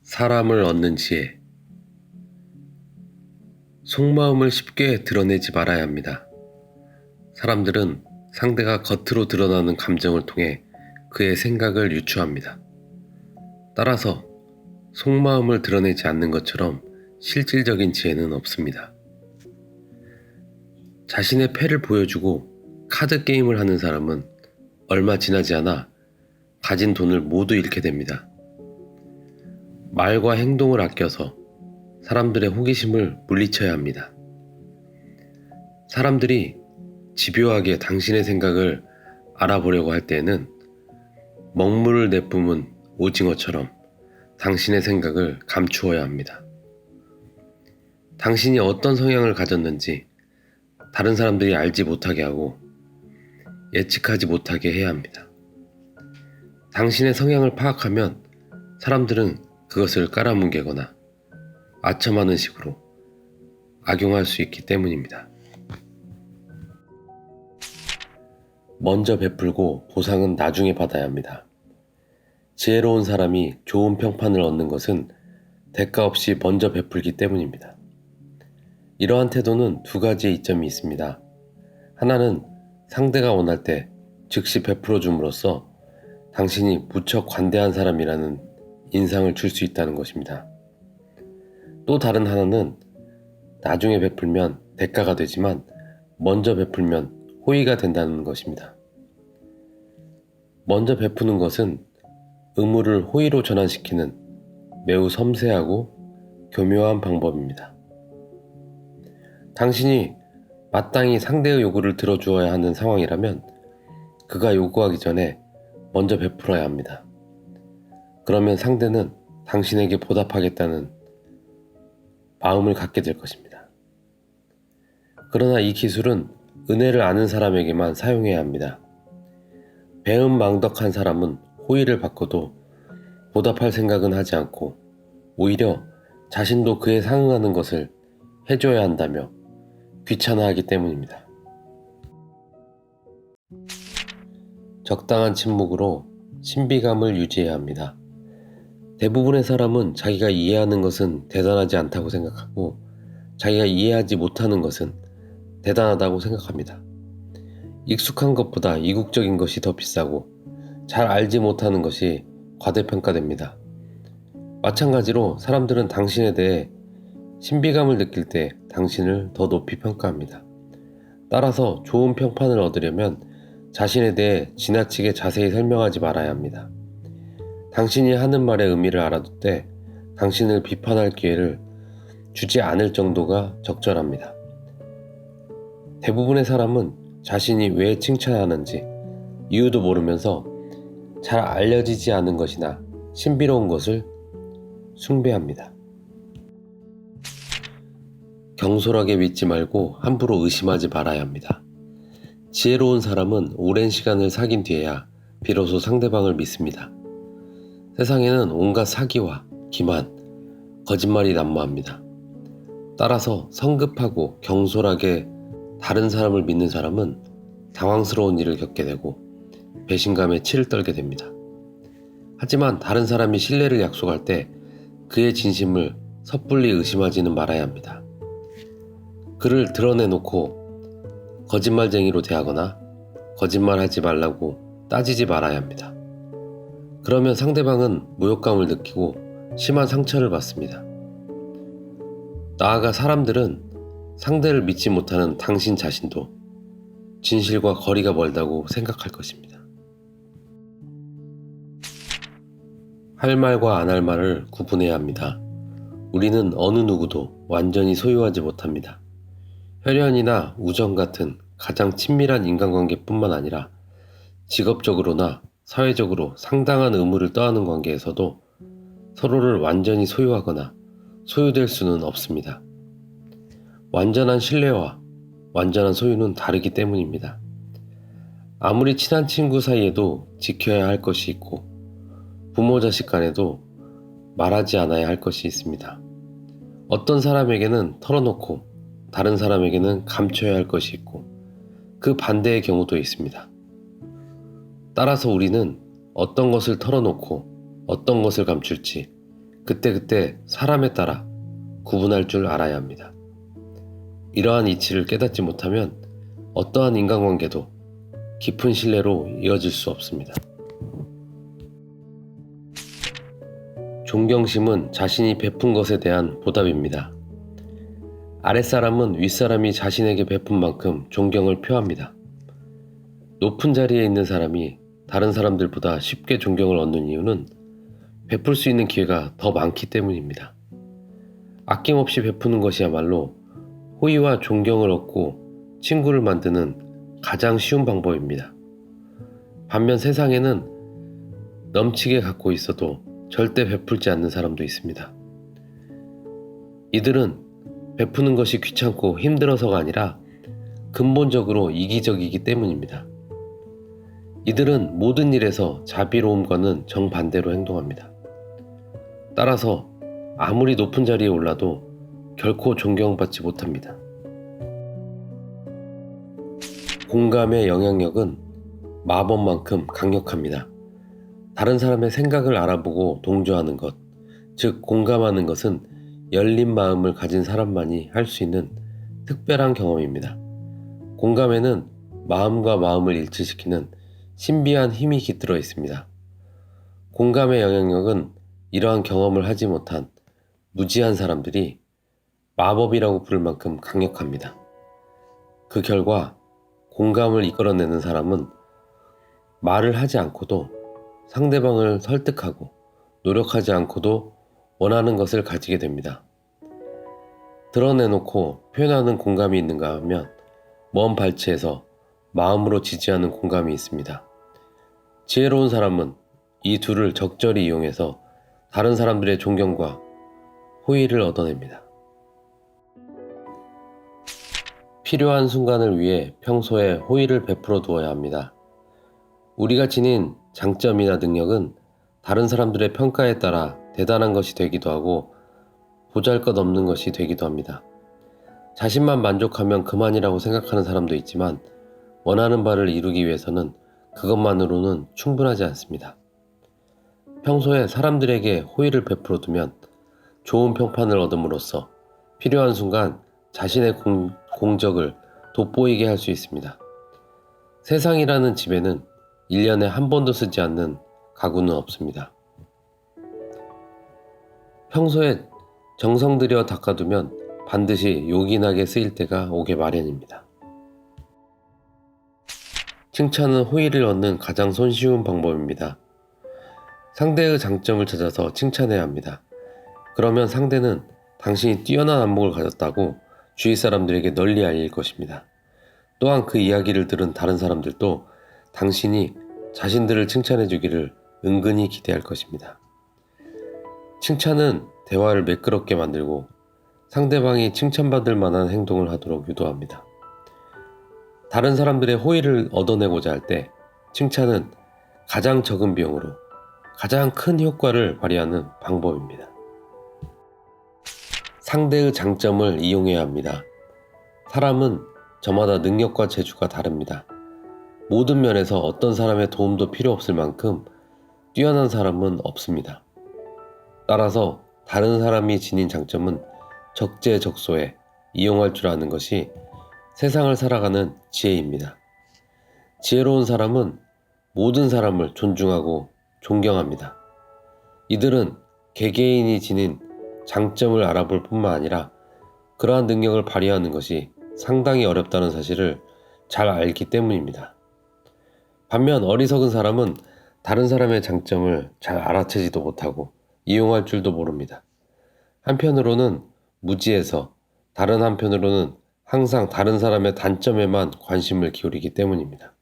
사람을 얻는 지혜. 속마음을 쉽게 드러내지 말아야 합니다. 사람들은 상대가 겉으로 드러나는 감정을 통해 그의 생각을 유추합니다. 따라서 속마음을 드러내지 않는 것처럼 실질적인 지혜는 없습니다. 자신의 패를 보여주고 카드 게임을 하는 사람은 얼마 지나지 않아 가진 돈을 모두 잃게 됩니다. 말과 행동을 아껴서 사람들의 호기심을 물리쳐야 합니다. 사람들이 집요하게 당신의 생각을 알아보려고 할 때에는 먹물을 내뿜은 오징어처럼 당신의 생각을 감추어야 합니다. 당신이 어떤 성향을 가졌는지 다른 사람들이 알지 못하게 하고 예측하지 못하게 해야 합니다. 당신의 성향을 파악하면 사람들은 그것을 깔아뭉개거나 아첨하는 식으로 악용할 수 있기 때문입니다. 먼저 베풀고 보상은 나중에 받아야 합니다. 지혜로운 사람이 좋은 평판을 얻는 것은 대가 없이 먼저 베풀기 때문입니다. 이러한 태도는 두 가지의 이점이 있습니다. 하나는 상대가 원할 때 즉시 베풀어 줌으로써 당신이 무척 관대한 사람이라는 인상을 줄 수 있다는 것입니다. 또 다른 하나는 나중에 베풀면 대가가 되지만 먼저 베풀면 호의가 된다는 것입니다. 먼저 베푸는 것은 의무를 호의로 전환시키는 매우 섬세하고 교묘한 방법입니다. 당신이 마땅히 상대의 요구를 들어주어야 하는 상황이라면 그가 요구하기 전에 먼저 베풀어야 합니다. 그러면 상대는 당신에게 보답하겠다는 마음을 갖게 될 것입니다. 그러나 이 기술은 은혜를 아는 사람에게만 사용해야 합니다. 배은망덕한 사람은 호의를 받고도 보답할 생각은 하지 않고 오히려 자신도 그에 상응하는 것을 해줘야 한다며 귀찮아하기 때문입니다. 적당한 침묵으로 신비감을 유지해야 합니다. 대부분의 사람은 자기가 이해하는 것은 대단하지 않다고 생각하고 자기가 이해하지 못하는 것은 대단하다고 생각합니다. 익숙한 것보다 이국적인 것이 더 비싸고 잘 알지 못하는 것이 과대평가됩니다. 마찬가지로 사람들은 당신에 대해 신비감을 느낄 때 당신을 더 높이 평가합니다. 따라서 좋은 평판을 얻으려면 자신에 대해 지나치게 자세히 설명하지 말아야 합니다. 당신이 하는 말의 의미를 알아둘 당신을 비판할 기회를 주지 않을 정도가 적절합니다. 대부분의 사람은 자신이 왜 칭찬하는지 이유도 모르면서 잘 알려지지 않은 것이나 신비로운 것을 숭배합니다. 경솔하게 믿지 말고 함부로 의심하지 말아야 합니다. 지혜로운 사람은 오랜 시간을 사귄 뒤에야 비로소 상대방을 믿습니다. 세상에는 온갖 사기와 기만, 거짓말이 난무합니다. 따라서 성급하고 경솔하게 다른 사람을 믿는 사람은 당황스러운 일을 겪게 되고 배신감에 치를 떨게 됩니다. 하지만 다른 사람이 신뢰를 약속할 때 그의 진심을 섣불리 의심하지는 말아야 합니다. 그를 드러내놓고 거짓말쟁이로 대하거나 거짓말하지 말라고 따지지 말아야 합니다. 그러면 상대방은 모욕감을 느끼고 심한 상처를 받습니다. 나아가 사람들은 상대를 믿지 못하는 당신 자신도 진실과 거리가 멀다고 생각할 것입니다. 할 말과 안 할 말을 구분해야 합니다. 우리는 어느 누구도 완전히 소유하지 못합니다. 혈연이나 우정 같은 가장 친밀한 인간관계뿐만 아니라 직업적으로나 사회적으로 상당한 의무를 떠안는 관계에서도 서로를 완전히 소유하거나 소유될 수는 없습니다. 완전한 신뢰와 완전한 소유는 다르기 때문입니다. 아무리 친한 친구 사이에도 지켜야 할 것이 있고 부모 자식 간에도 말하지 않아야 할 것이 있습니다. 어떤 사람에게는 털어놓고 다른 사람에게는 감춰야 할 것이 있고 그 반대의 경우도 있습니다. 따라서 우리는 어떤 것을 털어놓고 어떤 것을 감출지 그때그때 사람에 따라 구분할 줄 알아야 합니다. 이러한 이치를 깨닫지 못하면 어떠한 인간관계도 깊은 신뢰로 이어질 수 없습니다. 존경심은 자신이 베푼 것에 대한 보답입니다. 아랫사람은 윗사람이 자신에게 베푼 만큼 존경을 표합니다. 높은 자리에 있는 사람이 다른 사람들보다 쉽게 존경을 얻는 이유는 베풀 수 있는 기회가 더 많기 때문입니다. 아낌없이 베푸는 것이야말로 호의와 존경을 얻고 친구를 만드는 가장 쉬운 방법입니다. 반면 세상에는 넘치게 갖고 있어도 절대 베풀지 않는 사람도 있습니다. 이들은 베푸는 것이 귀찮고 힘들어서가 아니라 근본적으로 이기적이기 때문입니다. 이들은 모든 일에서 자비로움과는 정반대로 행동합니다. 따라서 아무리 높은 자리에 올라도 결코 존경받지 못합니다. 공감의 영향력은 마법만큼 강력합니다. 다른 사람의 생각을 알아보고 동조하는 것, 즉 공감하는 것은 열린 마음을 가진 사람만이 할 수 있는 특별한 경험입니다. 공감에는 마음과 마음을 일치시키는 신비한 힘이 깃들어 있습니다. 공감의 영향력은 이러한 경험을 하지 못한 무지한 사람들이 마법이라고 부를 만큼 강력합니다. 그 결과 공감을 이끌어내는 사람은 말을 하지 않고도 상대방을 설득하고 노력하지 않고도 원하는 것을 가지게 됩니다. 드러내놓고 표현하는 공감이 있는가 하면 먼 발치에서 마음으로 지지하는 공감이 있습니다. 지혜로운 사람은 이 둘을 적절히 이용해서 다른 사람들의 존경과 호의를 얻어냅니다. 필요한 순간을 위해 평소에 호의를 베풀어 두어야 합니다. 우리가 지닌 장점이나 능력은 다른 사람들의 평가에 따라 대단한 것이 되기도 하고 보잘것없는 것이 되기도 합니다. 자신만 만족하면 그만이라고 생각하는 사람도 있지만 원하는 바를 이루기 위해서는 그것만으로는 충분하지 않습니다. 평소에 사람들에게 호의를 베풀어 두면 좋은 평판을 얻음으로써 필요한 순간 자신의 공적을 돋보이게 할 수 있습니다. 세상이라는 집에는 1년에 한 번도 쓰지 않는 가구는 없습니다. 평소에 정성 들여 닦아두면 반드시 요긴하게 쓰일 때가 오게 마련입니다. 칭찬은 호의를 얻는 가장 손쉬운 방법입니다. 상대의 장점을 찾아서 칭찬해야 합니다. 그러면 상대는 당신이 뛰어난 안목을 가졌다고 주위 사람들에게 널리 알릴 것입니다. 또한 그 이야기를 들은 다른 사람들도 당신이 자신들을 칭찬해 주기를 은근히 기대할 것입니다. 칭찬은 대화를 매끄럽게 만들고 상대방이 칭찬받을 만한 행동을 하도록 유도합니다. 다른 사람들의 호의를 얻어내고자 할 때 칭찬은 가장 적은 비용으로 가장 큰 효과를 발휘하는 방법입니다. 상대의 장점을 이용해야 합니다. 사람은 저마다 능력과 재주가 다릅니다. 모든 면에서 어떤 사람의 도움도 필요 없을 만큼 뛰어난 사람은 없습니다. 따라서 다른 사람이 지닌 장점은 적재적소에 이용할 줄 아는 것이 세상을 살아가는 지혜입니다. 지혜로운 사람은 모든 사람을 존중하고 존경합니다. 이들은 개개인이 지닌 장점을 알아볼 뿐만 아니라 그러한 능력을 발휘하는 것이 상당히 어렵다는 사실을 잘 알기 때문입니다. 반면 어리석은 사람은 다른 사람의 장점을 잘 알아채지도 못하고 이용할 줄도 모릅니다. 한편으로는 무지해서 다른 한편으로는 항상 다른 사람의 단점에만 관심을 기울이기 때문입니다.